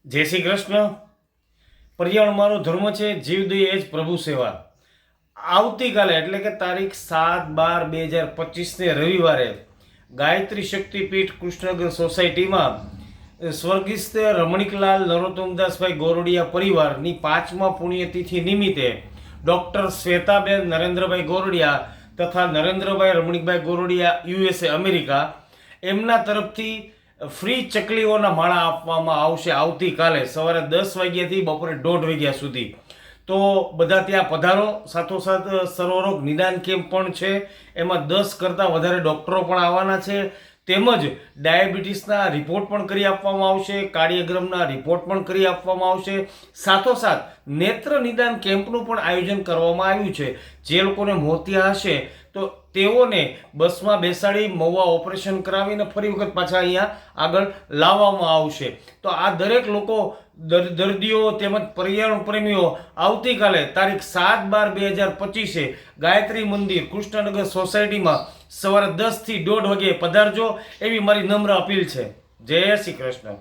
જય શ્રી કૃષ્ણ. પર્યાવરણ મારો ધર્મ છે, જીવદયા એ જ પ્રભુ સેવા. આવતીકાલે એટલે કે તારીખ 7/12/2025 રવિવારે ગાયત્રી શક્તિપીઠ કૃષ્ણનગર સોસાયટીમાં સ્વર્ગસ્થ રમણીકલાલ નરોત્તમદાસભાઈ ગોરડિયા પરિવારની 5મા પુણ્યતિથિ નિમિત્તે ડૉક્ટર શ્વેતાબેન નરેન્દ્રભાઈ ગોરડિયા તથા નરેન્દ્રભાઈ રમણીકભાઈ ગોરડિયા USA અમેરિકા એમના તરફથી ફ્રી ચકલીઓના માળા આપવામાં આવશે આવતીકાલે સવારે 10 વાગ્યાથી બપોરે 1:30 વાગ્યા સુધી. તો બધા ત્યાં પધારો. સાથોસાથ સર્વરોગ નિદાન કેમ્પ પણ છે, એમાં 10 કરતાં વધારે ડૉક્ટરો પણ આવવાના છે. તેમજ ડાયાબિટીસના રિપોર્ટ પણ કરી આપવામાં આવશે, કાર્ડિયોગ્રામના રિપોર્ટ પણ કરી આપવામાં આવશે. સાથોસાથ નેત્ર નિદાન કેમ્પનું પણ આયોજન કરવામાં આવ્યું છે. જે લોકોને મોતિયા હશે તો તેઓને બસમાં બેસાડી મહુવા ઓપરેશન કરાવીને ફરી વખત પાછા અહીંયા આગળ લાવવામાં આવશે. તો આ દરેક લોકો દર્દીઓ તેમજ પર્યાવરણ પ્રેમીઓ આવતીકાલે તારીખ 7/12/2025 ગાયત્રી મંદિર કૃષ્ણનગર સોસાયટીમાં સવારે 10 થી 1:30 વાગે પધારજો એવી મારી નમ્ર અપીલ છે. જય શ્રી કૃષ્ણ.